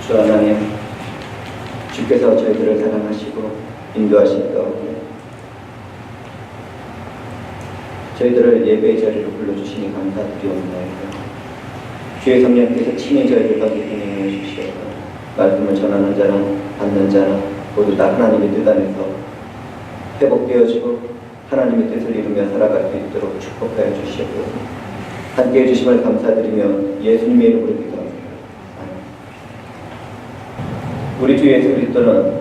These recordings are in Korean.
주 하나님, 주께서 저희들을 사랑하시고 인도하실 가운데 저희들을 예배의 자리로 불러주시니 감사드리옵나이다. 주의 성령께서 친히 저희들과 교통해 주시옵소서. 말씀을 전하는 자나 받는 자나 모두 다 하나님의 뜻 안에서 회복되어지고 하나님의 뜻을 이루며 살아갈 수 있도록 축복하여 주시옵소서. 함께해 주심을 감사드리며 예수님의 이름으로 기도합니다. 우리 주 예수 그리스도는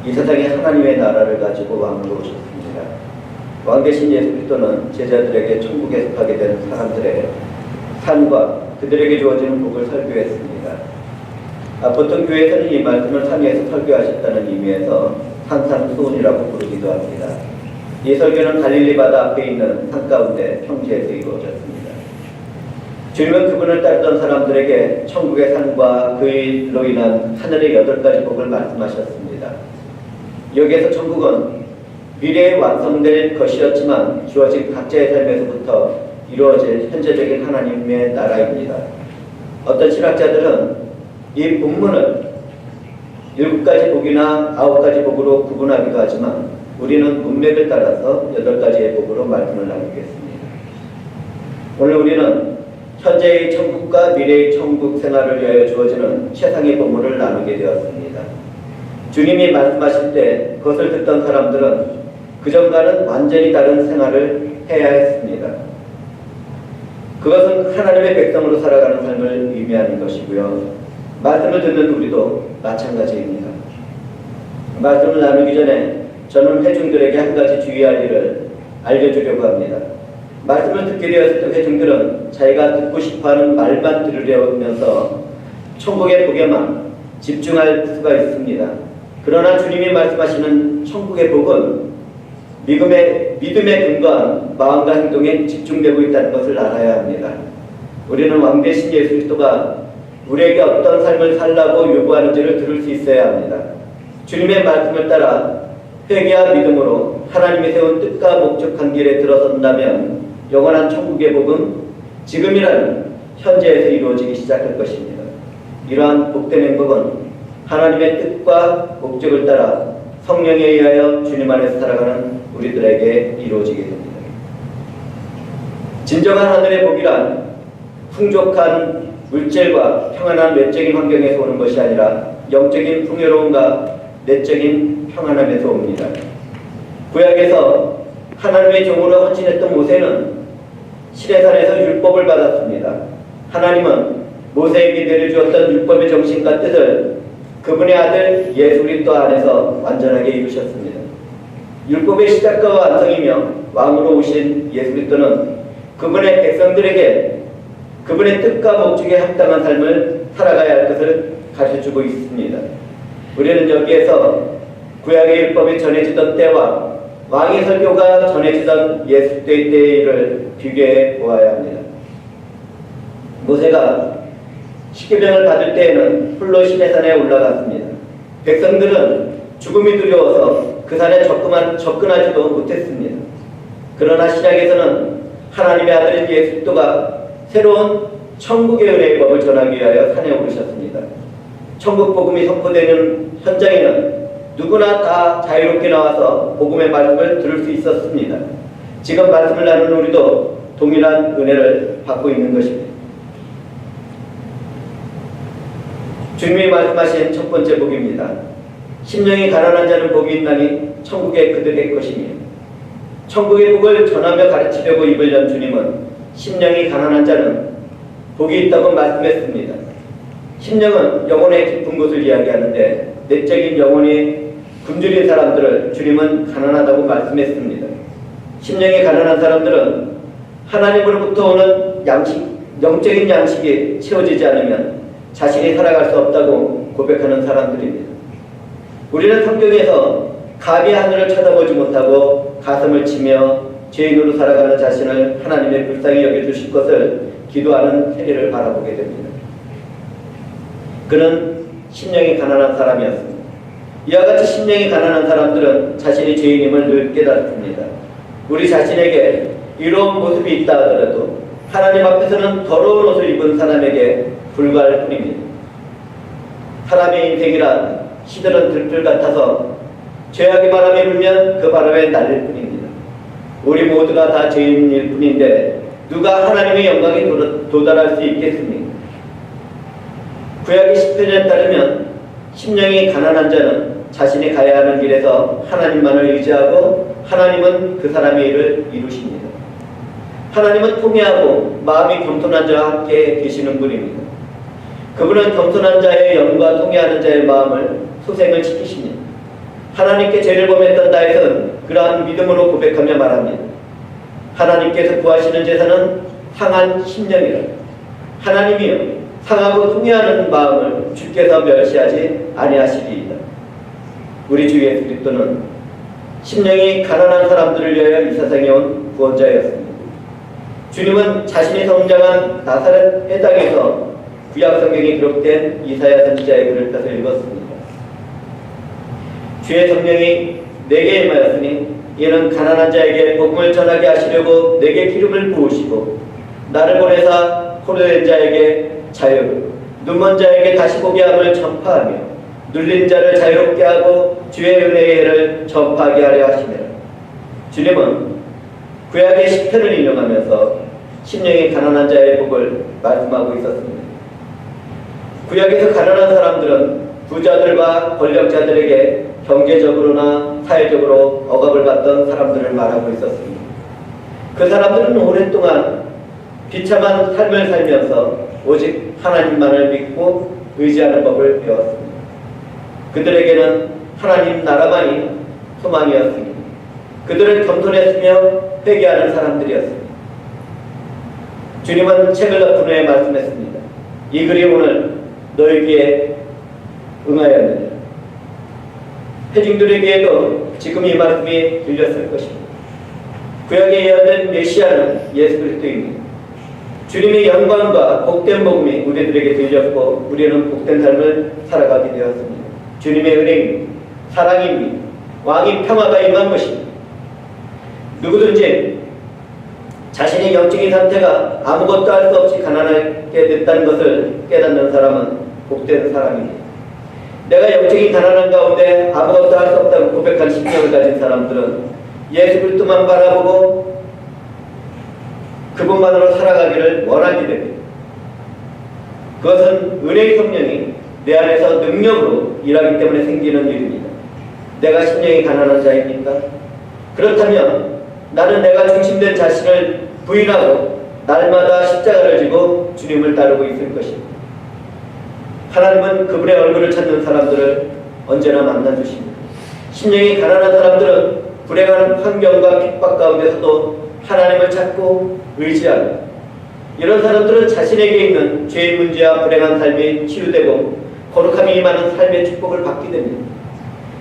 이 세상에 하나님의 나라를 가지고 왕으로 오셨습니다. 왕 대신 예수 그리스도는 제자들에게 천국에 속하게 된 사람들의 삶과 그들에게 주어지는 복을 설교했습니다. 보통 교회에서는 이 말씀을 산위에서 설교하셨다는 의미에서 산상수훈이라고 부르기도 합니다. 이 설교는 갈릴리 바다 앞에 있는 산 가운데 평지에서 이루어졌습니다. 주님은 그분을 따르던 사람들에게 천국의 산과 그로 인한 하늘의 8가지 복을 말씀하셨습니다. 여기에서 천국은 미래에 완성될 것이었지만 주어진 각자의 삶에서부터 이루어질 현재적인 하나님의 나라입니다. 어떤 신학자들은 이 본문을 7가지 복이나 9가지 복으로 구분하기도 하지만 우리는 문맥을 따라서 8가지의 복으로 말씀을 나누겠습니다. 오늘 우리는 현재의 천국과 미래의 천국 생활을 위하여 주어지는 최상의 본문을 나누게 되었습니다. 주님이 말씀하실 때 그것을 듣던 사람들은 그전과는 완전히 다른 생활을 해야 했습니다. 그것은 하나님의 백성으로 살아가는 삶을 의미하는 것이고요. 말씀을 듣는 우리도 마찬가지입니다. 말씀을 나누기 전에 저는 회중들에게 한 가지 주의할 일을 알려주려고 합니다. 말씀을 듣게 되었을 때 회중들은 자기가 듣고 싶어하는 말만 들으려면서 천국의 복에만 집중할 수가 있습니다. 그러나 주님이 말씀하시는 천국의 복은 믿음에 근거한 마음과 행동에 집중되고 있다는 것을 알아야 합니다. 우리는 왕 대신 예수 그리스도가 우리에게 어떤 삶을 살라고 요구하는지를 들을 수 있어야 합니다. 주님의 말씀을 따라 회개와 믿음으로 하나님이 세운 뜻과 목적한 길에 들어선다면 영원한 천국의 복은 지금이라는 현재에서 이루어지기 시작할 것입니다. 이러한 복된 행복은 하나님의 뜻과 목적을 따라 성령에 의하여 주님 안에서 살아가는 우리들에게 이루어지게 됩니다. 진정한 하늘의 복이란 풍족한 물질과 평안한 외적인 환경에서 오는 것이 아니라 영적인 풍요로움과 내적인 평안함에서 옵니다. 구약에서 하나님의 종으로 헌신했던 모세는 시내산에서 율법을 받았습니다. 하나님은 모세에게 내려주었던 율법의 정신과 뜻을 그분의 아들 예수 그리스도 안에서 완전하게 이루셨습니다. 율법의 시작과 완성이며 왕으로 오신 예수 그리스도는 그분의 백성들에게 그분의 뜻과 목적에 합당한 삶을 살아가야 할 것을 가르쳐주고 있습니다. 우리는 여기에서 구약의 율법이 전해지던 때와 왕의 설교가 전해지던 예수 때의 일을 비교해 보아야 합니다. 모세가 십계명을 받을 때에는 홀로 시내산에 올라갔습니다. 백성들은 죽음이 두려워서 그 산에 접근하지도 못했습니다. 그러나 신약에서는 하나님의 아들인 예수 그리스도가 새로운 천국의 은혜의 법을 전하기 위하여 산에 오르셨습니다. 천국 복음이 선포되는 현장에는 누구나 다 자유롭게 나와서 복음의 말씀을 들을 수 있었습니다. 지금 말씀을 나누는 우리도 동일한 은혜를 받고 있는 것입니다. 주님이 말씀하신 첫 번째 복입니다. 심령이 가난한 자는 복이 있나니 천국의 그들의 것이니. 천국의 복을 전하며 가르치려고 입을 연 주님은 심령이 가난한 자는 복이 있다고 말씀했습니다. 심령은 영혼의 깊은 곳을 이야기하는데 내적인 영혼이 굶주린 사람들을 주님은 가난하다고 말씀했습니다. 심령이 가난한 사람들은 하나님으로부터 오는 영적인 양식이 채워지지 않으면 자신이 살아갈 수 없다고 고백하는 사람들입니다. 우리는 성경에서 감히 하늘을 쳐다보지 못하고 가슴을 치며 죄인으로 살아가는 자신을 하나님의 불쌍히 여겨주실 것을 기도하는 세례를 바라보게 됩니다. 그는 심령이 가난한 사람이었습니다. 이와 같이 심령이 가난한 사람들은 자신이 죄인임을 늘 깨닫습니다. 우리 자신에게 이로운 모습이 있다 하더라도 하나님 앞에서는 더러운 옷을 입은 사람에게 불과할 뿐입니다. 사람의 인생이란 시들은 들불 같아서 죄악의 바람이 불면 그 바람에 날릴 뿐입니다. 우리 모두가 다 죄인일 뿐인데 누가 하나님의 영광에 도달할 수 있겠습니까? 구약의 10편에 따르면 심령이 가난한 자는 자신이 가야 하는 길에서 하나님만을 의지하고 하나님은 그 사람의 일을 이루십니다. 하나님은 통회하고 마음이 겸손한 자와 함께 계시는 분입니다. 그분은 겸손한 자의 영과 통회하는 자의 마음을 소생을 지키십니다. 하나님께 죄를 범했던 다윗은 그러한 믿음으로 고백하며 말합니다. 하나님께서 구하시는 제사는 상한 심령이라. 하나님이여 상하고 통회하는 마음을 주께서 멸시하지 아니하시리이다. 우리 주 예수 그리스도는 심령이 가난한 사람들을 위하여 이 세상에 온 구원자였습니다. 주님은 자신이 성장한 나사렛의 땅에서 구약 성경에 기록된 이사야 선지자의 글을 펴서 읽었습니다. 주의 성령이 내게 임하였으니 이는 가난한 자에게 복음을 전하게 하시려고 내게 기름을 부으시고 나를 보내사 포로된 자에게 자유를, 눈먼 자에게 다시 보게 함을 전파하며 눌린 자를 자유롭게 하고 주의 은혜의 해를 전파하게 하려 하시니라. 주님은 구약의 시편을 인용하면서 심령이 가난한 자의 복을 말씀하고 있었습니다. 구약에서 가난한 사람들은 부자들과 권력자들에게 경제적으로나 사회적으로 억압을 받던 사람들을 말하고 있었습니다. 그 사람들은 오랫동안 비참한 삶을 살면서 오직 하나님만을 믿고 의지하는 법을 배웠습니다. 그들에게는 하나님 나라만이 소망이었습니다. 그들은 겸손했으며 회개하는 사람들이었습니다. 주님은 책을 덮은 후에 말씀했습니다. 이 글이 오늘 너희에게 응하였느니라. 회중들에게도 지금 이 말씀이 들렸을 것입니다. 구약에 예언된 메시아는 예수 그리스도입니다. 주님의 영광과 복된 복음이 우리들에게 들렸고 우리는 복된 삶을 살아가게 되었습니다. 주님의 은혜입니다. 사랑입니다. 왕의 평화가 임한 것입니다. 누구든지 자신의 영적인 상태가 아무것도 할 수 없이 가난하게 됐다는 것을 깨닫는 사람은 복된 사람입니다. 내가 영적인 가난한 가운데 아무것도 할 수 없다고 고백한 심령을 가진 사람들은 예수 그리스도만 바라보고 그분만으로 살아가기를 원하게 됩니다. 그것은 은혜의 성령이 내 안에서 능력으로 일하기 때문에 생기는 일입니다. 내가 심령이 가난한 자입니까? 그렇다면 나는 내가 중심된 자신을 부인하고 날마다 십자가를 지고 주님을 따르고 있을 것입니다. 하나님은 그분의 얼굴을 찾는 사람들을 언제나 만나주십니다. 심령이 가난한 사람들은 불행한 환경과 핍박 가운데서도 하나님을 찾고 의지하고 이런 사람들은 자신에게 있는 죄의 문제와 불행한 삶이 치유되고 거룩함이 임하는 삶의 축복을 받게 됩니다.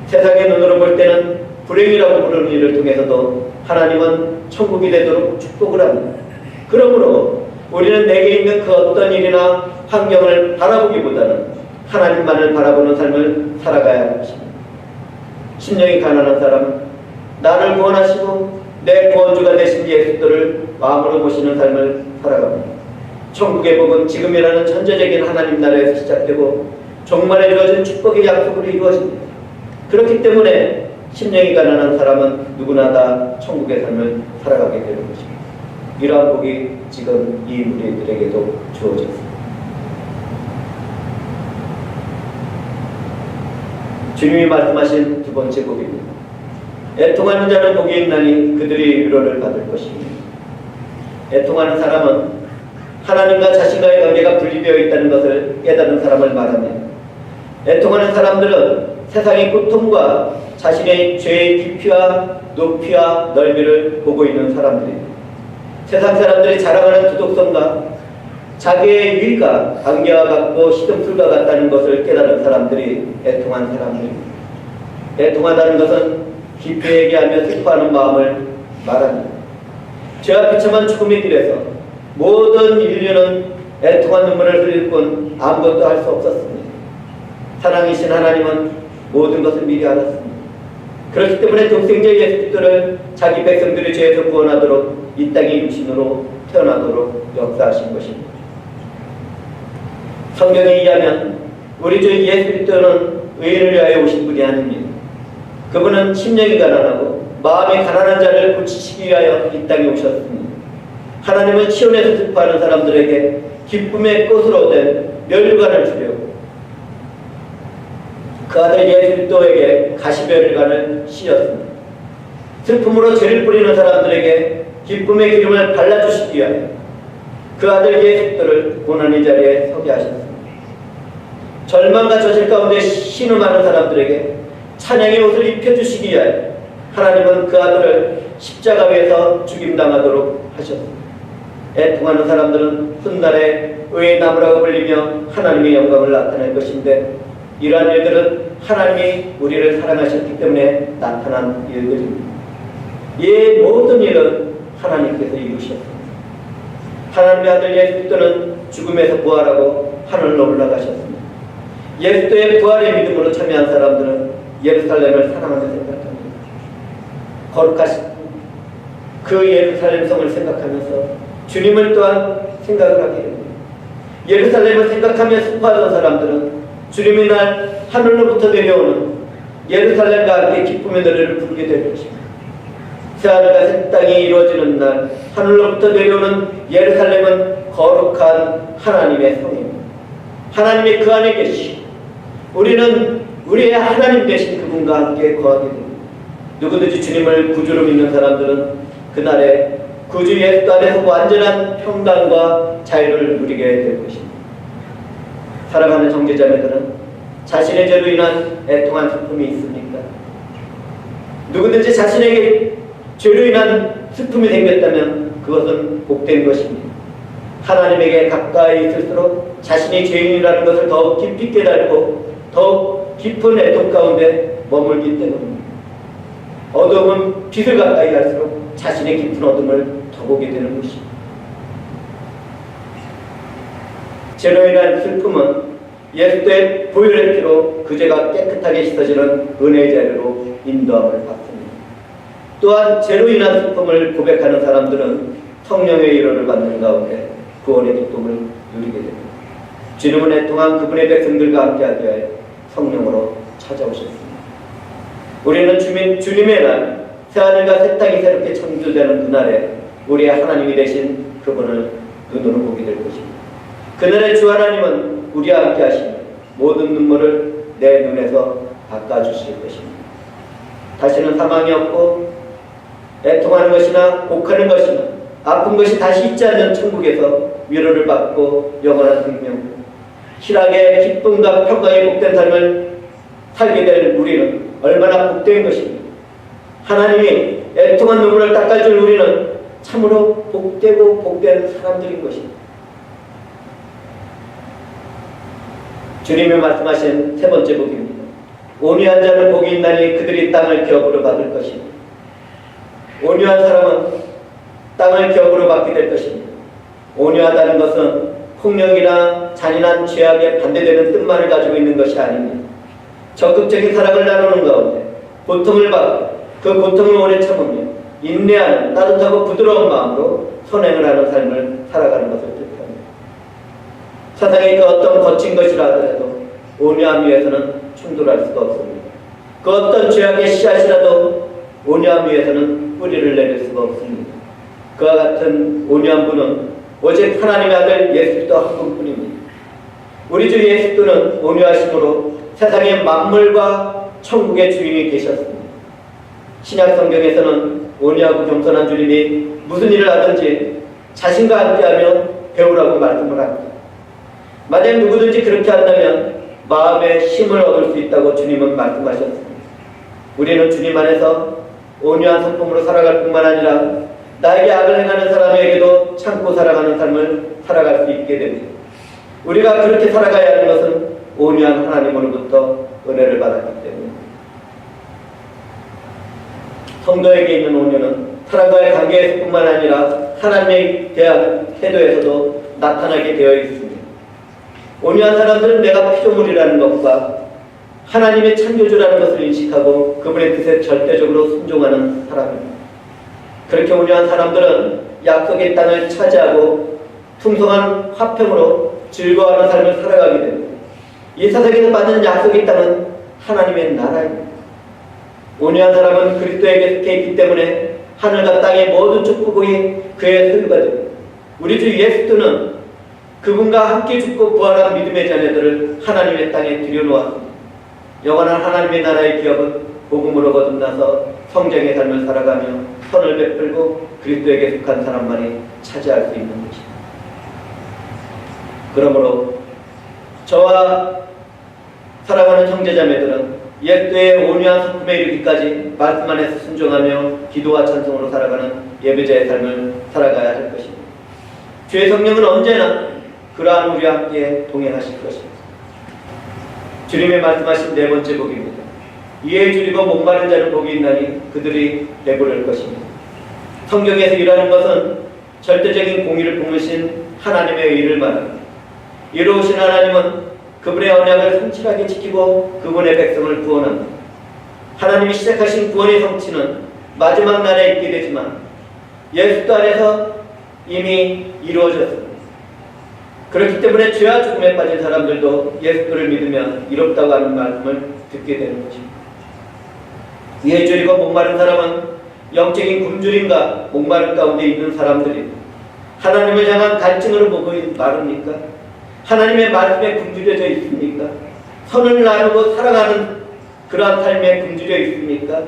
세상의 눈으로 볼 때는 불행이라고 부르는 일을 통해서도 하나님은 천국이 되도록 축복을 합니다. 그러므로 우리는 내게 있는 그 어떤 일이나 환경을 바라보기보다는 하나님만을 바라보는 삶을 살아가야 할 것입니다. 심령이 가난한 사람은 나를 구원하시고 내 구원주가 되신 예수를 마음으로 모시는 삶을 살아갑니다. 천국의 복은 지금이라는 천재적인 하나님 나라에서 시작되고 종말에 이루어진 축복의 약속으로 이루어집니다. 그렇기 때문에 심령이 가난한 사람은 누구나 다 천국의 삶을 살아가게 되는 것입니다. 이러한 복이 지금 이 우리들에게도 주어졌습니다. 주님이 말씀하신 두 번째 복입니다. 애통하는 자는 복이 있나니 그들이 위로를 받을 것입니다. 애통하는 사람은 하나님과 자신과의 관계가 분리되어 있다는 것을 깨닫는 사람을 말합니다. 애통하는 사람들은 세상의 고통과 자신의 죄의 깊이와 높이와 넓이를 보고 있는 사람들입니다. 세상 사람들이 자랑하는 도덕성과 자기의 유의가 안개와 같고 시든풀과 같다는 것을 깨달은 사람들이 애통한 사람들입니다. 애통하다는 것은 깊이 얘기하며 슬퍼하는 마음을 말합니다. 죄와 비참한 죽음의 길에서 모든 인류는 애통한 눈물을 흘릴 뿐 아무것도 할 수 없었습니다. 사랑이신 하나님은 모든 것을 미리 알았습니다. 그렇기 때문에 독생자 예수 그리스도를 자기 백성들의 죄에서 구원하도록 이 땅의 육신으로 태어나도록 역사하신 것입니다. 성경에 의하면 우리 주 예수 그리스도는 의인을 위하여 오신 분이 아닙니다. 그분은 심령이 가난하고 마음이 가난한 자를 고치시기 위하여 이 땅에 오셨습니다. 하나님은 시온에서 슬퍼하는 사람들에게 기쁨의 꽃으로 된 멸류관을 주려고 그 아들 예수 그리스도에게 가시멸류관을 씌웠습니다. 슬픔으로 죄를 뿌리는 사람들에게 기쁨의 기름을 발라주시기 위하여 그 아들 예수 그리스도를 고난의 자리에 서게 하셨습니다. 절망과 저실 가운데 신음하는 사람들에게 찬양의 옷을 입혀주시기 위하여 하나님은 그 아들을 십자가 위에서 죽임당하도록 하셨습니다. 애통하는 사람들은 훗날에 의의 나무라고 불리며 하나님의 영광을 나타낼 것인데 이러한 일들은 하나님이 우리를 사랑하셨기 때문에 나타난 일들입니다. 이 모든 일은 하나님께서 이루셨습니다. 하나님의 아들 예수 그리스도는 죽음에서 부활하고 하늘로 올라가셨습니다. 예수 그리스도의 부활의 믿음으로 참여한 사람들은 예루살렘을 사랑하며 생각합니다. 거룩하신 그 예루살렘 성을 생각하면서 주님을 또한 생각을 하게 됩니다. 예루살렘을 생각하며 슬퍼하던 사람들은 주님의 날 하늘로부터 내려오는 예루살렘과 함께 기쁨의 노래를 부르게 될 것입니다. 새하늘과 새 땅이 이루어지는 날 하늘로부터 내려오는 예루살렘은 거룩한 하나님의 성입니다. 하나님이 그 안에 계시고 우리는 우리의 하나님 되신 그분과 함께 거하게 됩니다. 누구든지 주님을 구주로 믿는 사람들은 그날에 구주 예수 안에서 완전한 평강과 자유를 누리게 될 것입니다. 사랑하는 형제자매들은 자신의 죄로 인한 애통한 슬픔이 있습니까? 누구든지 자신에게 죄로 인한 슬픔이 생겼다면 그것은 복된 것입니다. 하나님에게 가까이 있을수록 자신이 죄인이라는 것을 더욱 깊이 깨닫고 더욱 깊은 애통 가운데 머물기 때문입니다. 어두움은 빛을 가까이 갈수록 자신의 깊은 어둠을 더 보게 되는 것입니다. 죄로 인한 슬픔은 예수의 보혈의 피로 그 죄가 깨끗하게 씻어지는 은혜의 자리로 인도함을 받습니다. 또한 죄로 인한 슬픔을 고백하는 사람들은 성령의 위로를 받는 가운데 구원의 기쁨을 누리게 됩니다. 주님은 애통한 그분의 백성들과 함께하기 위하여 성령으로 찾아오셨습니다. 우리는 주님의 날 새하늘과 새 땅이 새롭게 창조되는 그날에 우리의 하나님이 되신 그분을 눈으로 보게 될 것입니다. 그날에 주 하나님은 우리와 함께 하시며 모든 눈물을 내 눈에서 닦아주실 것입니다. 다시는 사망이 없고 애통하는 것이나 곡하는 것이나 아픈 것이 다시 있지 않는 천국에서 위로를 받고 영원한 생명, 희락의 기쁨과 평강의 복된 삶을 살게 될 우리는 얼마나 복된 것입니다. 하나님이 애통한 눈물을 닦아줄 우리는 참으로 복되고 복된 사람들인 것입니다. 주님이 말씀하신 세 번째 복입니다. 온유한 자는 복이 있나니 그들이 땅을 기업으로 받을 것입니다. 온유한 사람은 땅을 기업으로 받게 될 것입니다. 온유하다는 것은 폭력이나 잔인한 죄악에 반대되는 뜻만을 가지고 있는 것이 아닙니다. 적극적인 사랑을 나누는 가운데 고통을 받고 그 고통을 오래 참으며 인내하는 따뜻하고 부드러운 마음으로 선행을 하는 삶을 살아가는 것을 뜻합니다. 세상의 그 어떤 거친 것이라 하더라도 온유함 위에서는 충돌할 수가 없습니다. 그 어떤 죄악의 씨앗이라도 온유함 위에서는 뿌리를 내릴 수가 없습니다. 그와 같은 온유한 분은 오직 하나님의 아들 예수 그리스도 한 분뿐입니다. 우리 주 예수 그리스도는 온유하심으로 세상의 만물과 천국의 주인이 되셨습니다. 신약 성경에서는 온유하고 겸손한 주님이 무슨 일을 하든지 자신과 함께하며 배우라고 말씀을 합니다. 만약 누구든지 그렇게 한다면 마음의 힘을 얻을 수 있다고 주님은 말씀하셨습니다. 우리는 주님 안에서 온유한 성품으로 살아갈 뿐만 아니라 나에게 악을 행하는 사람에게도 참고 살아가는 삶을 살아갈 수 있게 됩니다. 우리가 그렇게 살아가야 하는 것은 온유한 하나님으로부터 은혜를 받았기 때문입니다. 성도에게 있는 온유는 사람과의 관계에서뿐만 아니라 하나님에 대한 태도에서도 나타나게 되어 있습니다. 온유한 사람들은 내가 피조물이라는 것과 하나님의 창조주라는 것을 인식하고 그분의 뜻에 절대적으로 순종하는 사람입니다. 그렇게 온유한 사람들은 약속의 땅을 차지하고 풍성한 화평으로 즐거워하는 삶을 살아가게 됩니다. 이 세상에서 받는 약속의 땅은 하나님의 나라입니다. 온유한 사람은 그리스도에게 속해 있기 때문에 하늘과 땅의 모든 축복이 그의 소유가 됩니다. 우리 주 예수는 그분과 함께 죽고 부활한 믿음의 자녀들을 하나님의 땅에 들여놓았습니다. 영원한 하나님의 나라의 기업은 복음으로 거듭나서 성경의 삶을 살아가며 선을 베풀고 그리스도에게 속한 사람만이 차지할 수 있는 것입니다. 그러므로 저와 사랑하는 형제자매들은 예수의 온유한 성품에 이르기까지 말씀 안에서 순종하며 기도와 찬송으로 살아가는 예배자의 삶을 살아가야 할 것입니다. 주의 성령은 언제나 그러한 우리와 함께 동행하실 것입니다. 주님의 말씀하신 네 번째 복입니다. 이에 줄이고 목마른 자는 복이 있나니 그들이 배부를 것입니다. 성경에서 일하는 것은 절대적인 공의를 품으신 하나님의 의를 말합니다. 이로우신 하나님은 그분의 언약을 성실하게 지키고 그분의 백성을 구원합니다. 하나님이 시작하신 구원의 성취는 마지막 날에 있게 되지만 예수 안에서 이미 이루어졌습니다. 그렇기 때문에 죄와 죽음에 빠진 사람들도 예수를 믿으면 이롭다고 하는 말씀을 듣게 되는 것입니다. 이에 줄이고 목마른 사람은 영적인 굶주림과 목마른 가운데 있는 사람들입니다. 하나님을 향한 갈증으로 보고 마릅니까? 하나님의 말씀에 굶주려져 있습니까? 선을 나누고 사랑하는 그러한 삶에 굶주려 있습니까?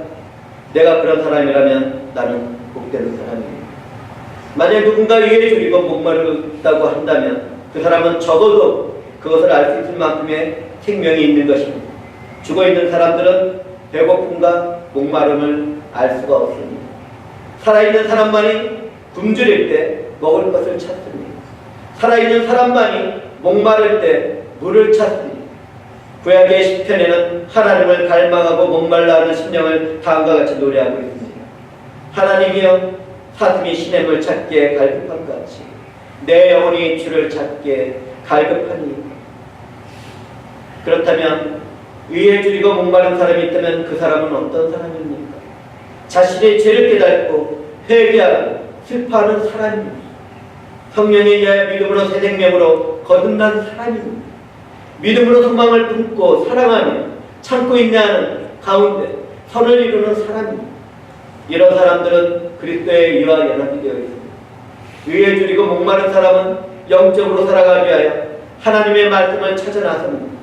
내가 그런 사람이라면 나는 복되는 사람입니다. 만약 누군가 위에 줄이고 목마르다고 한다면 그 사람은 적어도 그것을 알 수 있을 만큼의 생명이 있는 것입니다. 죽어있는 사람들은 배고픔과 목마름을 알 수가 없습니다. 살아있는 사람만이 굶주릴 때 먹을 것을 찾습니다. 살아있는 사람만이 목마를 때 물을 찾습니다. 구약의 시편에는 하나님을 갈망하고 목말라 하는 심령을 다음과 같이 노래하고 있습니다. 하나님이여 사슴이 시냇물 찾기에 갈급한 같이 내 영혼이 주를 찾기에 갈급하니. 그렇다면 의에 줄이고 목마른 사람이 있다면 그 사람은 어떤 사람입니까? 자신의 죄를 깨닫고 회개하고 슬퍼하는 사람입니다. 성령에 의하여 믿음으로 새 생명으로 거듭난 사람입니다. 믿음으로 소망을 품고 사랑하며 참고 인내하는 가운데 선을 이루는 사람입니다. 이런 사람들은 그리스도의 의와 연합이 되어 있습니다. 의에 줄이고 목마른 사람은 영적으로 살아가기 위하여 하나님의 말씀을 찾아 나섭니다.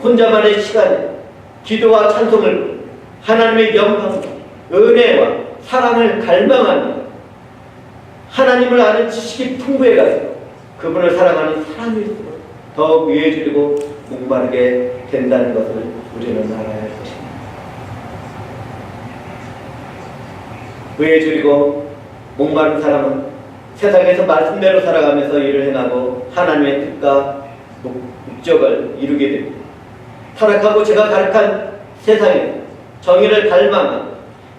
혼자만의 시간에 기도와 찬송을 하나님의 영광과 은혜와 사랑을 갈망하며 하나님을 아는 지식이 풍부해가지고 그분을 사랑하는 사람일수록 더욱 위에 줄이고 목마르게 된다는 것을 우리는 알아야 할 것입니다. 위에 줄이고 목마른 사람은 세상에서 말씀대로 살아가면서 일을 행하고 하나님의 뜻과 목적을 이루게 됩니다. 타락하고 제가 가득한 세상에 정의를 갈망하고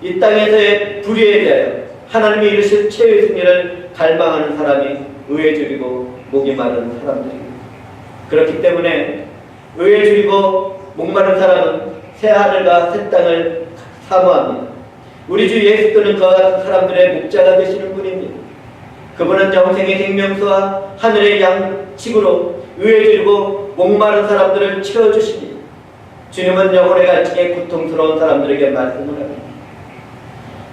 이 땅에서의 불의에 대하여 하나님이 이루실 최후의 승리를 갈망하는 사람이 의에 줄이고 목이 마른 사람들입니다. 그렇기 때문에 의에 줄이고 목마른 사람은 새 하늘과 새 땅을 사모합니다. 우리 주 예수께서는 그와 같은 사람들의 목자가 되시는 분입니다. 그분은 영생의 생명수와 하늘의 양식으로 의에 줄이고 목마른 사람들을 채워주십니다. 주님은 영혼의 갈증에 고통스러운 사람들에게 말씀을 합니다.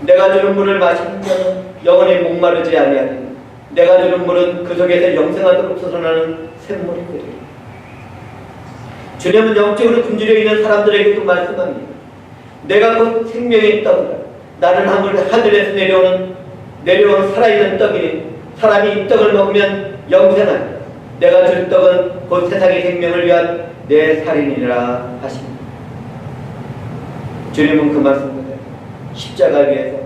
내가 주는 물을 마시는 자는 영원히 목마르지 아니하니 내가 주는 물은 그 속에서 영생하도록 솟아나는 샘물이 되리라. 주님은 영적으로 굶주려 있는 사람들에게도 말씀합니다. 내가 곧 생명의 떡이라. 나는 하늘에서 내려오는 살아있는 떡이니 사람이 이 떡을 먹으면 영생하리라. 내가 줄 떡은 곧 세상의 생명을 위한 내 살인이라 하십니다. 주님은 그 말씀을 십자가 위에서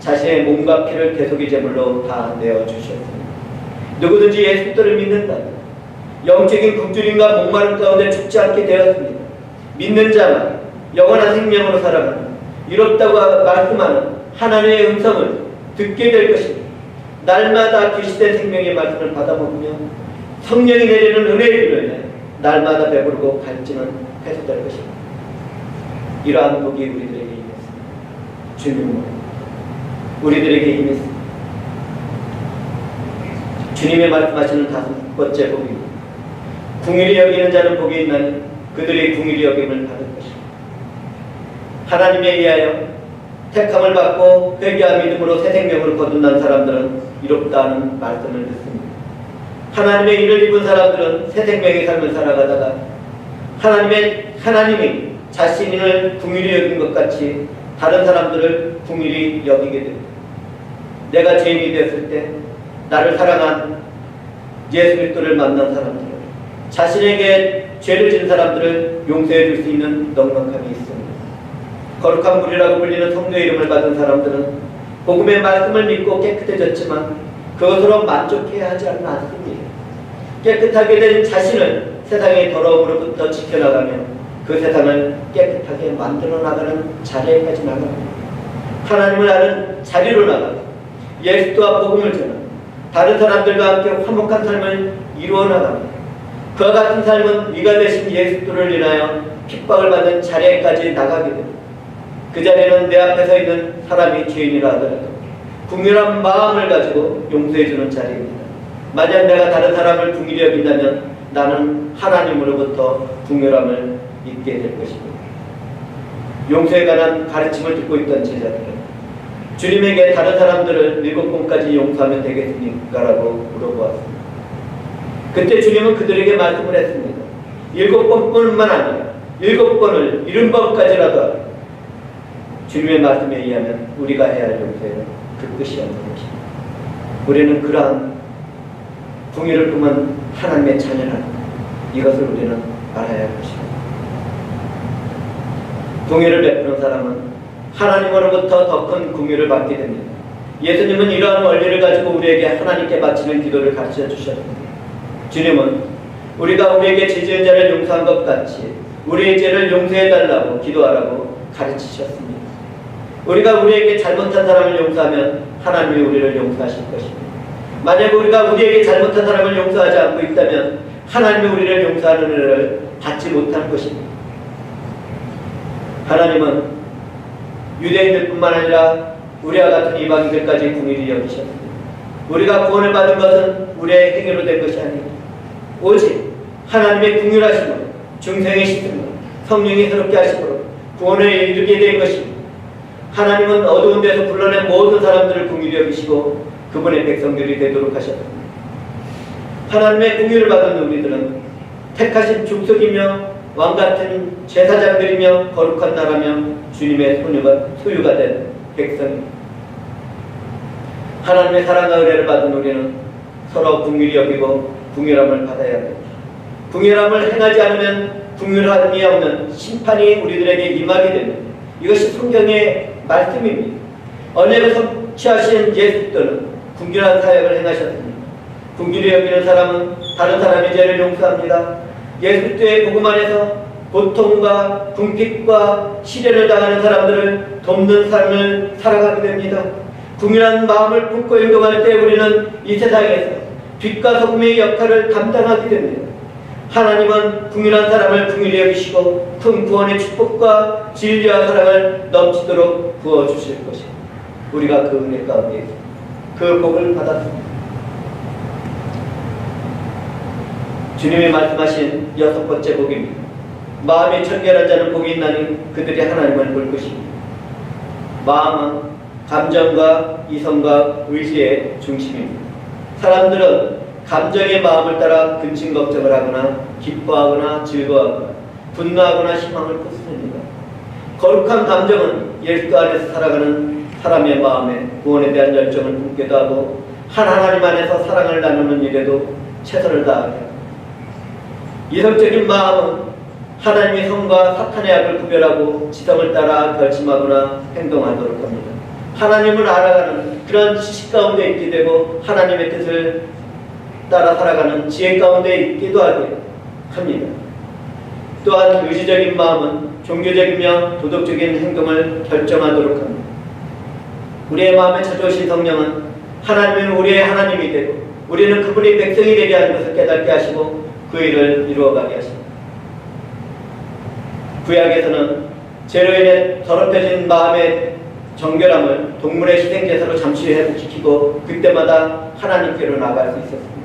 자신의 몸과 피를 대속의 제물로 다 내어주셨습니다. 누구든지 예수를 믿는다면 영적인 굶주림과 목마름 가운데 죽지 않게 되었습니다. 믿는 자만 영원한 생명으로 살아가는 이롭다고 말씀하는 하나님의 음성을 듣게 될 것입니다. 날마다 계시된 생명의 말씀을 받아먹으며 성령이 내리는 은혜를 인해 날마다 배부르고 갈증은 해소될 것입니다. 이러한 복이 우리들에게 임했습니다. 주님은 우리들에게 임했습니다. 주님의 말씀하시는 다섯 번째 복입니다. 궁일이 여기는 자는 복이 있나니 그들이 궁일이 여김을 받을 것입니다. 하나님에 의하여 택함을 받고 회개와 믿음으로 새 생명을 거둔한 사람들은 이롭다는 말씀을 듣습니다. 하나님의 일을 입은 사람들은 새 생명의 삶을 살아가다가 하나님이 자신을 궁일이 여긴 것 같이 다른 사람들을 궁일이 여기게 됩니다. 내가 죄인이 되었을 때 나를 사랑한 예수 그리스도를 만난 사람들은 자신에게 죄를 지은 사람들을 용서해 줄 수 있는 넉넉함이 있습니다. 거룩한 물이라고 불리는 성도의 이름을 받은 사람들은 복음의 말씀을 믿고 깨끗해졌지만 그것으로 만족해야 하지 않습니다. 깨끗하게 된 자신을 세상의 더러움으로부터 지켜나가며 그 세상을 깨끗하게 만들어 나가는 자리에까지 나갑니다. 하나님을 아는 자리로 나가고 예수와 복음을 전하고 다른 사람들과 함께 화목한 삶을 이루어 나갑니다. 그와 같은 삶은 위가 되신 예수를 인하여 핍박을 받는 자리에까지 나가게 됩니다. 그 자리에는 내 앞에 서 있는 사람이 죄인이라 하더라도 긍휼한 마음을 가지고 용서해주는 자리입니다. 만약 내가 다른 사람을 긍휼히 여긴다면 나는 하나님으로부터 긍휼함을 잊게 될 것입니다. 용서에 관한 가르침을 듣고 있던 제자들은 주님에게 다른 사람들을 7번까지 용서하면 되겠습니까? 라고 물어보았습니다. 그때 주님은 그들에게 말씀을 했습니다. 7번뿐만 아니라 7번을 70번까지라도 하고 주님의 말씀에 의하면 우리가 해야 할 용서에는 그 끝이 없는 것입니다. 우리는 그러한 궁의를 품은 하나님의 자녀라는 이것을 우리는 알아야 할 것입니다. 궁의를 베푸는 사람은 하나님으로부터 더 큰 궁의를 받게 됩니다. 예수님은 이러한 원리를 가지고 우리에게 하나님께 바치는 기도를 가르쳐 주셨습니다. 주님은 우리가 우리에게 죄 지은 자를 용서한 것 같이 우리의 죄를 용서해달라고 기도하라고 가르치셨습니다. 우리가 우리에게 잘못한 사람을 용서하면 하나님이 우리를 용서하실 것입니다. 만약 우리가 우리에게 잘못한 사람을 용서하지 않고 있다면 하나님이 우리를 용서하는 은혜를 받지 못할 것입니다. 하나님은 유대인들뿐만 아니라 우리와 같은 이방인들까지 긍휼히 여기셨습니다. 우리가 구원을 받은 것은 우리의 행위로 된 것이 아닙니다. 오직 하나님의 긍휼하심으로 중생의 시씀으로 성령이 새롭게 하심으로 구원을 이루게 된 것입니다. 하나님은 어두운 데서 불러낸 모든 사람들을 긍휼히 여기시고 그분의 백성들이 되도록 하셨습니다. 하나님의 긍휼을 받은 우리들은 택하신 족속이며 왕같은 제사장들이며 거룩한 나라며 주님의 소유가 된 백성입니다. 하나님의 사랑과 은혜를 받은 우리는 서로 긍휼히 여기고 긍휼함을 받아야 합니다. 긍휼함을 행하지 않으면 긍휼함이 없는 심판이 우리들에게 임하게 됩니다. 이것이 성경의 말씀입니다. 언약을 성취하신 예수님은 긍휼한 사역을 행하셨습니다. 긍휼히 여기는 사람은 다른 사람의 죄를 용서합니다. 예수님의 복음 안에서 고통과 궁핍과 시련을 당하는 사람들을 돕는 삶을 살아가게 됩니다. 긍휼한 마음을 품고 행동할 때 우리는 이 세상에서 빛과 소금의 역할을 감당하게 됩니다. 하나님은 긍휼한 사람을 긍휼히 여기시고 큰 구원의 축복과 진리와 사랑을 넘치도록 부어주실 것입니다. 우리가 그 은혜 가운데 그 복을 받았습니다. 주님이 말씀하신 6번째 복입니다. 마음이 청결한 자는 복이 있나니 그들이 하나님을 볼 것입니다. 마음은 감정과 이성과 의지의 중심입니다. 사람들은 감정의 마음을 따라 근심 걱정을 하거나 기뻐하거나 즐거워하거나 분노하거나 희망을 쏟습니다. 거룩한 감정은 예수 안에서 살아가는 사람의 마음에 구원에 대한 열정을 품기도 하고 한 하나님 안에서 사랑을 나누는 일에도 최선을 다하게 합니다. 이성적인 마음은 하나님의 성과 사탄의 악을 구별하고 지성을 따라 결심하거나 행동하도록 합니다. 하나님을 알아가는 그런 지식 가운데 있게 되고 하나님의 뜻을 따라 살아가는 지혜 가운데 있기도 하게 합니다. 또한 의지적인 마음은 종교적이며 도덕적인 행동을 결정하도록 합니다. 우리의 마음에 찾아오신 성령은 하나님은 우리의 하나님이 되고 우리는 그분의 백성이 되게 하는 것을 깨닫게 하시고 그 일을 이루어가게 하십니다. 구약에서는 죄로 인해 더럽혀진 마음의 정결함을 동물의 희생제사로 잠시 회복시키고 그때마다 하나님께로 나아갈 수 있었습니다.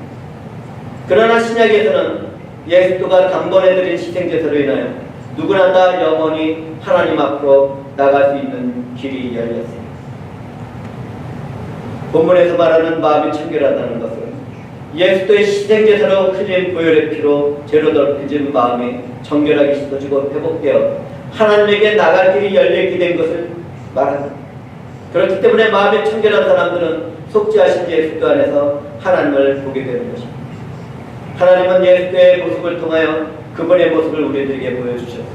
그러나 신약에서는 예수가 단번에 드린 희생제사로 인하여 누구나 다 영원히 하나님 앞으로 나갈 수 있는 길이 열렸습니다. 본문에서 말하는 마음이 청결하다는 것은 예수의 희생제사로 흘린 보혈의 피로 죄로 덮여진 마음이 정결하게 씻어지고 회복되어 하나님에게 나갈 길이 열리게 된 것을 말합니다. 그렇기 때문에 마음이 청결한 사람들은 속죄하신 예수 안에서 하나님을 보게 되는 것입니다. 하나님은 예수의 모습을 통하여 그분의 모습을 우리들에게 보여주셨습니다.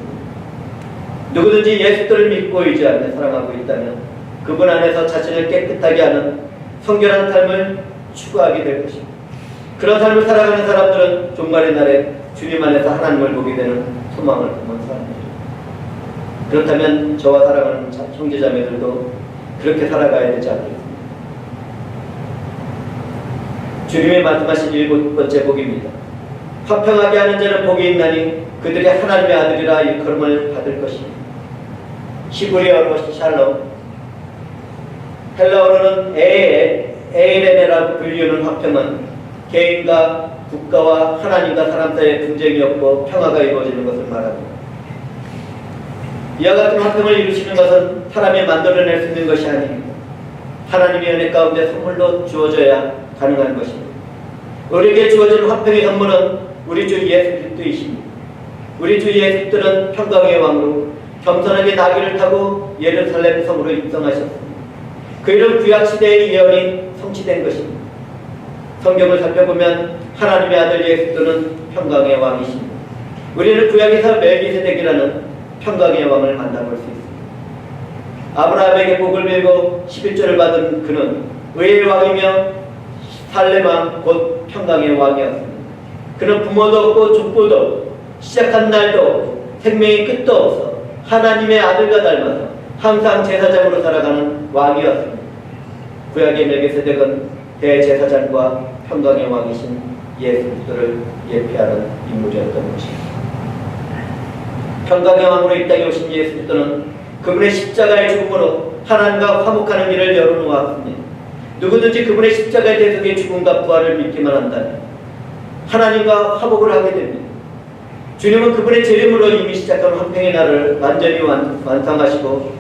누구든지 예수를 믿고 의지하며 사랑하고 있다면 그분 안에서 자신을 깨끗하게 하는 성결한 삶을 추구하게 될 것입니다. 그런 삶을 살아가는 사람들은 종말의 날에 주님 안에서 하나님을 보게 되는 소망을 품은 사람들입니다. 그렇다면 저와 사랑하는 형제자매들도 그렇게 살아가야 되지 않겠습니까? 주님이 말씀하신 7번째 복입니다. 화평하게 하는 자는 복이 있나니 그들이 하나님의 아들이라 일컬음을 받을 것입니다. 히브리어로 샬롬, 헬라어로는 에이레네라고 불리우는 화평은 개인과 국가와 하나님과 사람 사이의 분쟁이 없고 평화가 이루어지는 것을 말합니다. 이와 같은 화평을 이루시는 것은 사람이 만들어낼 수 있는 것이 아닙니다. 하나님의 은혜 가운데 선물로 주어져야 가능한 것입니다. 우리에게 주어진 화평의 선물은 우리 주 예수 그리스도이십니다. 우리 주 예수 그리스도는 평강의 왕으로 겸손하게 나귀를 타고 예루살렘 성으로 입성하셨습니다. 그 이름 구약시대의 예언이 성취된 것입니다. 성경을 살펴보면 하나님의 아들 예수 그리스도는 평강의 왕이십니다. 우리는 구약에서 멜기세덱이라는 평강의 왕을 만나볼 수 있습니다. 아브라함에게 복을 빌고 11조를 받은 그는 의의 왕이며 살렘 왕 곧 평강의 왕이었습니다. 그는 부모도 없고 족보도 없고 시작한 날도 없고 생명의 끝도 없어 하나님의 아들과 닮아서 항상 제사장으로 살아가는 왕이었습니다. 구약의 멜기세덱은 대제사장과 평강의 왕이신 예수 그리스도를 예표하는 인물이었던 것입니다. 평강의 왕으로 이 땅에 오신 예수 그리스도는 그분의 십자가의 죽음으로 하나님과 화목하는 길을 열어놓았습니다. 누구든지 그분의 십자가의 대속의 죽음과 부활을 믿기만 한다면 하나님과 화목을 하게 됩니다. 주님은 그분의 재림으로 이미 시작한 화평의 날을 완전히 완성하시고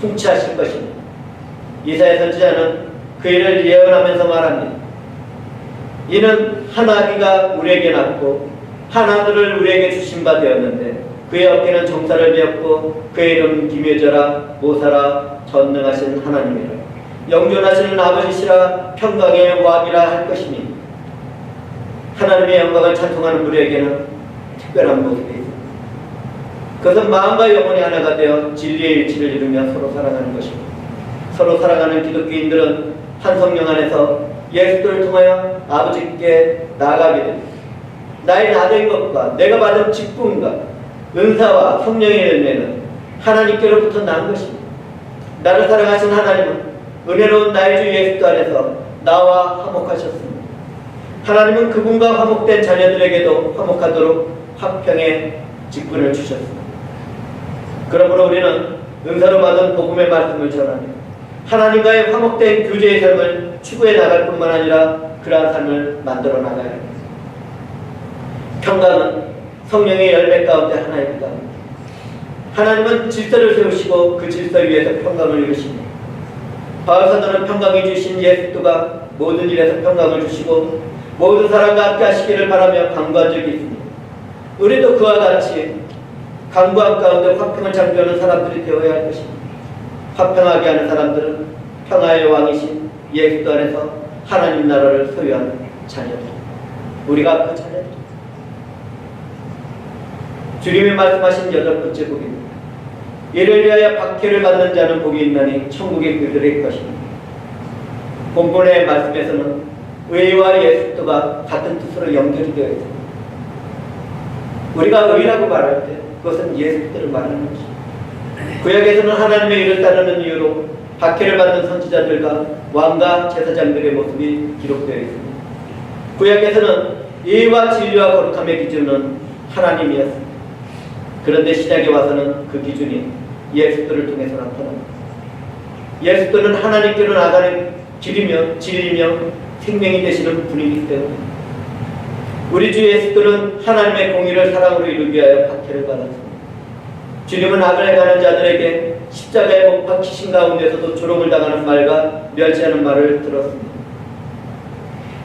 통치하실 것입니다. 이사야 선지자는 그 일을 예언하면서 말합니다. 이는 한 아기가 우리에게 낳고 한 아들을 우리에게 주신 바 되었는데 그의 어깨는 정사를 메었고 그의 이름은 기묘자라 모사라 전능하신 하나님이라 영존하시는 아버지시라 평강의 왕이라 할 것이니 하나님의 영광을 찬송하는 우리에게는 특별한 모습이 있습니다. 그것은 마음과 영혼이 하나가 되어 진리의 일치를 이루며 서로 사랑하는 것입니다. 서로 사랑하는 기독교인들은 한 성령 안에서 예수를 통하여 아버지께 나아가게 됩니다. 나의 나된 것과 내가 받은 직분과 은사와 성령의 열매는 하나님께로부터 난 것입니다. 나를 사랑하신 하나님은 은혜로운 나의 주 예수 안에서 나와 화목하셨습니다. 하나님은 그분과 화목된 자녀들에게도 화목하도록 화평의 직분을 주셨습니다. 그러므로 우리는 은사로 받은 복음의 말씀을 전하며 하나님과의 화목된 교제의 삶을 추구해 나갈 뿐만 아니라 그러한 삶을 만들어 나가야 합니다. 평강은 성령의 열매 가운데 하나입니다. 하나님은 질서를 세우시고 그 질서 위에서 평강을 이루십니다. 바울사도는 평강이 주신 예수가 모든 일에서 평강을 주시고 모든 사람과 함께 하시기를 바라며 간구한 적이 있습니다. 우리도 그와 같이 간구함 가운데 화평을 창조하는 사람들이 되어야 할 것입니다. 화평하게 하는 사람들은 평화의 왕이신 예수 안에서 하나님 나라를 소유한 자녀들, 우리가 그 자녀들. 주님이 말씀하신 8번째 복입니다. 이를 위하여 박해를 받는 자는 복이 있나니 천국이 그들의 것입니다. 본문의 말씀에서는 의와 예수가 같은 뜻으로 연결이 되어 있습니다. 우리가 의라고 말할 때 그것은 예수를 말하는 것입니다. 구약에서는 하나님의 의를 따르는 이유로 박해를 받는 선지자들과 왕과 제사장들의 모습이 기록되어 있습니다. 구약에서는 의와 진리와 거룩함의 기준은 하나님이었습니다. 그런데 신약에 와서는 그 기준이 예수들을 통해서 나타납니다. 예수들은 하나님께로 나가는 길이며 진리며 생명이 되시는 분이기 때문에 우리 주 예수들은 하나님의 공의를 사랑으로 이루기 위하여 박해를 받았습니다. 주님은 악을 행하는 자들에게 십자가에 못 박히신 가운데서도 조롱을 당하는 말과 멸시하는 말을 들었습니다.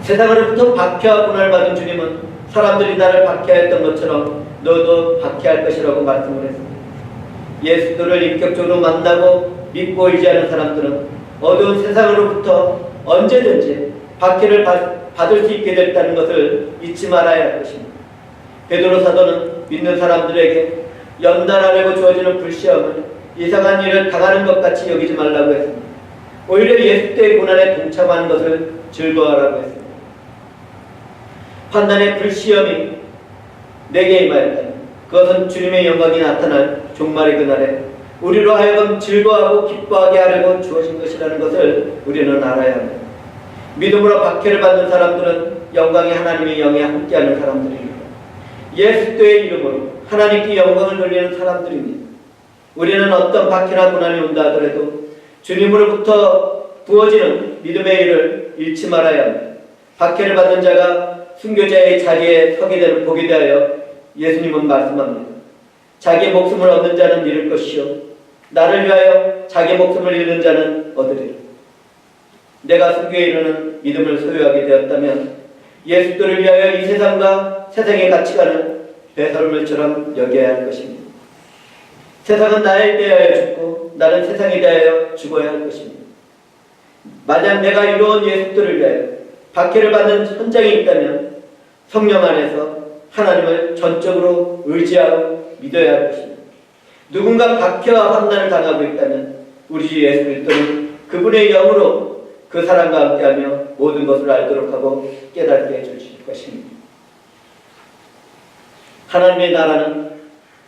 세상으로부터 박해와 고난을 받은 주님은 사람들이 나를 박해했던 것처럼 너도 박해할 것이라고 말씀을 했습니다. 예수들을 인격적으로 만나고 믿고 의지하는 사람들은 어두운 세상으로부터 언제든지 박해를 받을 수 있게 됐다는 것을 잊지 말아야 할 것입니다. 베드로 사도는 믿는 사람들에게 연단하려고 주어지는 불시험을 이상한 일을 당하는 것 같이 여기지 말라고 했습니다. 오히려 예수 때의 고난에 동참하는 것을 즐거워하라고 했습니다. 판단의 불시험이 내게 임하였다면 그것은 주님의 영광이 나타날 종말의 그날에 우리로 하여금 즐거워하고 기뻐하게 하려고 주어진 것이라는 것을 우리는 알아야 합니다. 믿음으로 박해를 받는 사람들은 영광의 하나님의 영에 함께하는 사람들입니다. 예수의 이름으로 하나님께 영광을 돌리는 사람들입니다. 우리는 어떤 박해나 고난이 온다 하더라도 주님으로부터 부어지는 믿음의 일을 잃지 말아야 합니다. 박해를 받는 자가 순교자의 자리에 서게 되는 복이 되하여 예수님은 말씀합니다. 자기 목숨을 얻는 자는 잃을 것이요 나를 위하여 자기 목숨을 잃는 자는 얻으리라. 내가 순교에 이르는 믿음을 소유하게 되었다면 예수들을 위하여 이 세상과 세상의 가치관을 배설물처럼 여겨야 할 것입니다. 세상은 나에 대하여 죽고 나는 세상에 대하여 죽어야 할 것입니다. 만약 내가 이루어온 예수들을 위하여 박해를 받는 현장이 있다면 성령 안에서 하나님을 전적으로 의지하고 믿어야 할 것입니다. 누군가 박해와 환난을 당하고 있다면 우리 주 예수 그리스도는 그분의 영으로 그 사람과 함께하며 모든 것을 알도록 하고 깨닫게 해주실 것입니다. 하나님의 나라는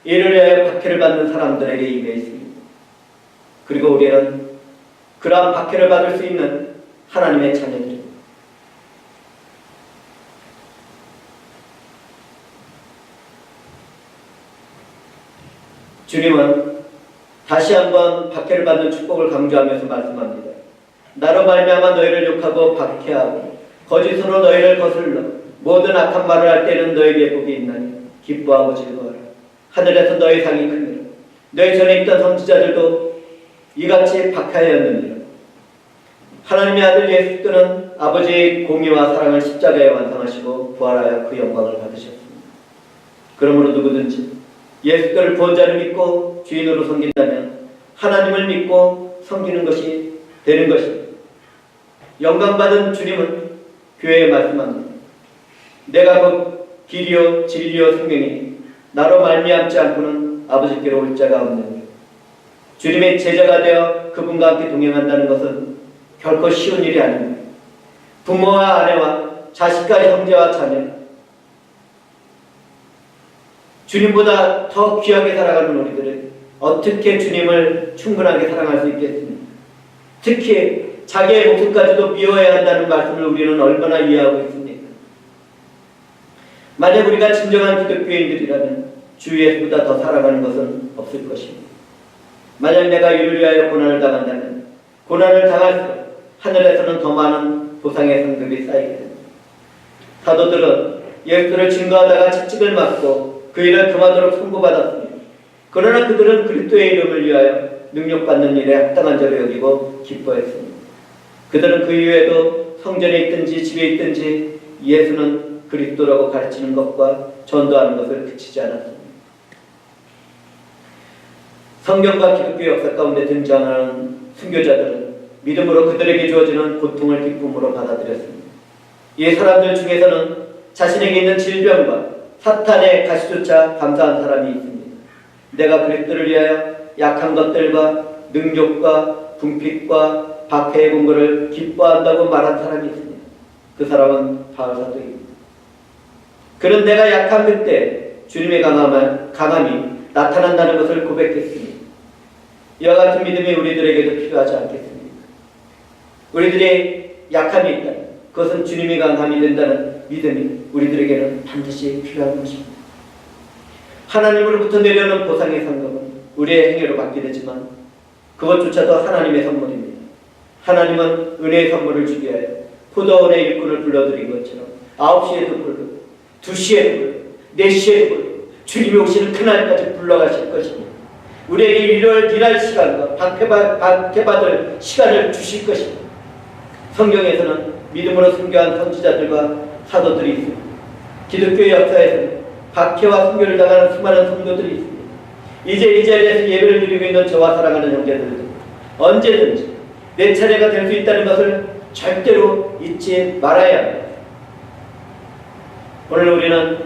이를 위하여 박해를 받는 사람들에게 임해 있습니다. 그리고 우리는 그러한 박해를 받을 수 있는 하나님의 자녀들입니다. 주님은 다시 한번 박해를 받는 축복을 강조하면서 말씀합니다. 나로 말미암아 너희를 욕하고 박해하고 거짓으로 너희를 거슬러 모든 악한 말을 할 때는 너희에게 복이 있나니 기뻐하고 즐거워라. 하늘에서 너희 상이 크니라. 너희 전에 있던 선지자들도 이같이 박하였느니라. 하나님의 아들 예수께서는 아버지의 공의와 사랑을 십자가에 완성하시고 부활하여 그 영광을 받으셨습니다. 그러므로 누구든지 예수께를 구원자를 믿고 주인으로 섬긴다면 하나님을 믿고 섬기는 것이 되는 것입니다. 영광받은 주님은 교회에 말씀합니다. 내가 곧 길이요 진리요 생명이니 나로 말미암지 않고는 아버지께로 올 자가 없느니라. 주님의 제자가 되어 그분과 함께 동행한다는 것은 결코 쉬운 일이 아닙니다. 부모와 아내와 자식과 형제와 자녀, 주님보다 더 귀하게 살아가는 우리들은 어떻게 주님을 충분하게 사랑할 수 있겠습니까? 특히 자기의 목숨까지도 미워해야 한다는 말씀을 우리는 얼마나 이해하고 있습니까? 만약 우리가 진정한 기독교인들이라면 주 예수보다 더 사랑하는 것은 없을 것입니다. 만약 내가 이를 위하여 고난을 당한다면 고난을 당할수록 하늘에서는 더 많은 보상의 상급이 쌓이게 됩니다. 사도들은 예수를 증거하다가 채찍을 맞고 그 일을 금하도록 선고받았습니다. 그러나 그들은 그리스도의 이름을 위하여 능력받는 일에 합당한 자로 여기고 기뻐했습니다. 그들은 그 이후에도 성전에 있든지 집에 있든지 예수는 그리스도라고 가르치는 것과 전도하는 것을 그치지 않았습니다. 성경과 기독교 역사 가운데 등장하는 순교자들은 믿음으로 그들에게 주어지는 고통을 기쁨으로 받아들였습니다. 이 사람들 중에서는 자신에게 있는 질병과 사탄의 가시조차 감사한 사람이 있습니다. 내가 그리스도를 위하여 약한 것들과 능욕과 궁핍과 박해의 공고를 기뻐한다고 말한 사람이 있습니다. 그 사람은 바울 사도입니다. 그는 내가 약한 그때 주님의 강함이 나타난다는 것을 고백했습니다. 이와 같은 믿음이 우리들에게도 필요하지 않겠습니까? 우리들의 약함이 있다면 그것은 주님의 강함이 된다는 믿음이 우리들에게는 반드시 필요한 것입니다. 하나님으로부터 내려오는 보상의 상급은 우리의 행위로 받게 되지만 그것조차도 하나님의 선물입니다. 하나님은 은혜의 선물을 주기 위하여 포도원의 일꾼을 불러들인 것처럼 9시에도 부르고 2시에 불러, 4시에 불러, 주님이 오시는 그날까지 불러가실 것입니다. 우리에게 일할 시간과 박해받을 시간을 주실 것입니다. 성경에서는 믿음으로 순교한 선지자들과 사도들이 있습니다. 기독교 역사에서는 박해와 순교를 당하는 수많은 성도들이 있습니다. 이제 이 자리에서 예배를 드리고 있는 저와 사랑하는 형제들은 언제든지 내 차례가 될 수 있다는 것을 절대로 잊지 말아야 합니다. 오늘 우리는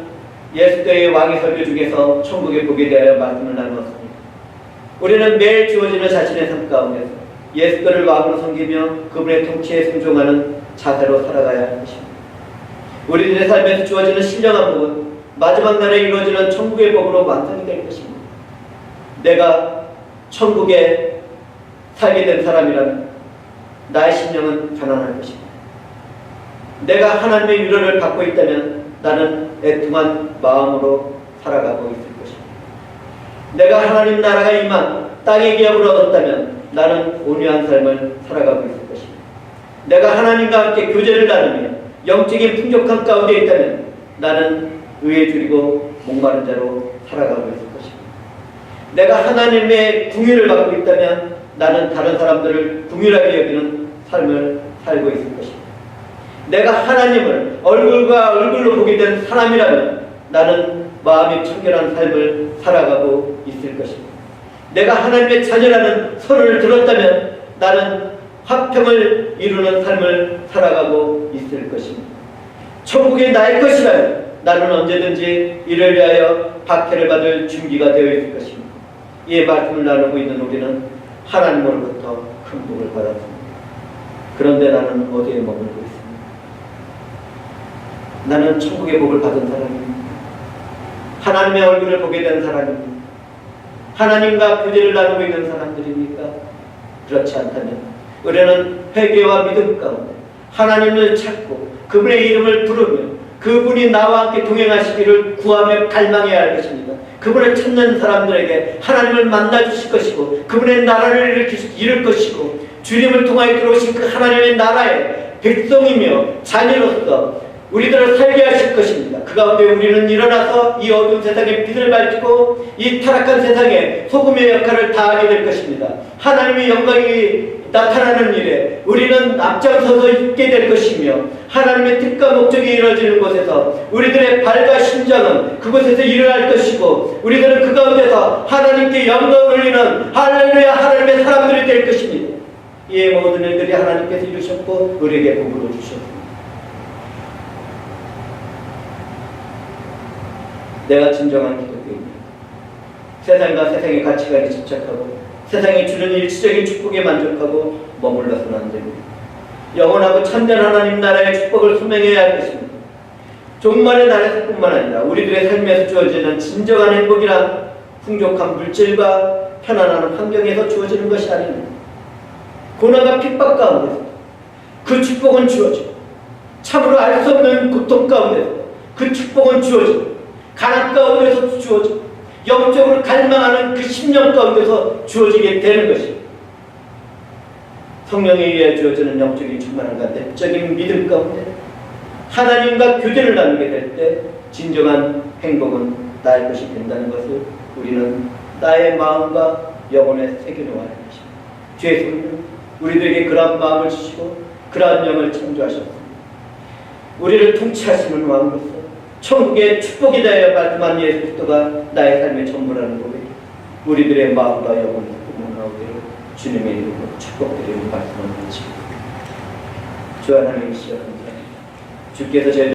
예수께의 왕의 설교 중에서 천국의 복에 대하여 말씀을 나누었습니다. 우리는 매일 주어지는 자신의 삶 가운데서 예수께를 왕으로 섬기며 그분의 통치에 순종하는 자세로 살아가야 할 것입니다. 우리들의 삶에서 주어지는 신령한 복은 마지막 날에 이루어지는 천국의 복으로 완성이 될 것입니다. 내가 천국에 살게 된 사람이라면 나의 심령은 가난할 것입니다. 내가 하나님의 위로를 받고 있다면 나는 애통한 마음으로 살아가고 있을 것입니다. 내가 하나님 나라가 임한 땅의 기업을 얻었다면 나는 온유한 삶을 살아가고 있을 것입니다. 내가 하나님과 함께 교제를 나누며 영적인 풍족함 가운데 있다면 나는 의에 줄이고 목마른 자로 살아가고 있을 것입니다. 내가 하나님의 궁유를 받고 있다면 나는 다른 사람들을 궁유하게 여기는 삶을 살고 있을 것입니다. 내가 하나님을 얼굴과 얼굴로 보게 된 사람이라면 나는 마음이 청결한 삶을 살아가고 있을 것입니다. 내가 하나님의 자녀라는 선언을 들었다면 나는 화평을 이루는 삶을 살아가고 있을 것입니다. 천국이 나의 것이라면 나는 언제든지 이를 위하여 박해를 받을 준비가 되어 있을 것입니다. 이 말씀을 나누고 있는 우리는 하나님으로부터 큰 복을 받았습니다. 그런데 나는 어디에 머물고 있습니까? 나는 천국의 복을 받은 사람입니다. 하나님의 얼굴을 보게 된 사람입니다. 하나님과 교제를 나누고 있는 사람들입니까? 그렇지 않다면 우리는 회개와 믿음 가운데 하나님을 찾고 그분의 이름을 부르며 그분이 나와 함께 동행하시기를 구하며 갈망해야 할 것입니다. 그분을 찾는 사람들에게 하나님을 만나 주실 것이고 그분의 나라를 이룰 것이고 주님을 통하여 들어오신 그 하나님의 나라의 백성이며 자녀로서 우리들을 살게 하실 것입니다. 그 가운데 우리는 일어나서 이 어두운 세상에 빛을 밝히고 이 타락한 세상에 소금의 역할을 다하게 될 것입니다. 하나님의 영광이 나타나는 일에 우리는 앞장서서 있게 될 것이며 하나님의 뜻과 목적이 이루어지는 곳에서 우리들의 발과 심장은 그곳에서 일어날 것이고 우리들은 그 가운데서 하나님께 영광을 올리는 할렐루야 하나님의 사람들이 될 것입니다. 이 모든 일들이 하나님께서 이루셨고 우리에게 복으로 주셨습니다. 내가 진정한 기독교입니다. 세상과 세상의 가치관에 집착하고 세상이 주는 일시적인 축복에 만족하고 머물러서는 안 됩니다. 영원하고 참된 하나님 나라의 축복을 소명해야 할 것입니다. 종말의 날에서뿐만 아니라 우리들의 삶에서 주어지는 진정한 행복이란 풍족한 물질과 편안한 환경에서 주어지는 것이 아닙니다. 고난과 핍박 가운데서 그 축복은 주어지고 참으로 알 수 없는 고통 가운데서 그 축복은 주어지고 가난 가운데서 주어지고 영적으로 갈망하는 그 심령 가운데서 주어지게 되는 것입니다. 성령에 의해 주어지는 영적인 충만함과 내적인 믿음 가운데 하나님과 교제를 나누게 될 때 진정한 행복은 나의 것이 된다는 것을 우리는 나의 마음과 영혼에 새겨놓아야 할 것입니다. 주의 성령 우리들에게 그러한 마음을 주시고 그러한 영을 창조하셨습니다. 우리를 통치하시는 왕으로서 천국의 축복이 되어 말씀한 예수 그리스도가 나의 삶의 전부라는 고백 우리들의 마음과 영혼을 구원하오기를 주님의 이름으로 축복드리는 말씀을 마칩니다. 주 하나님이시여 감사합니다. 주께서 저희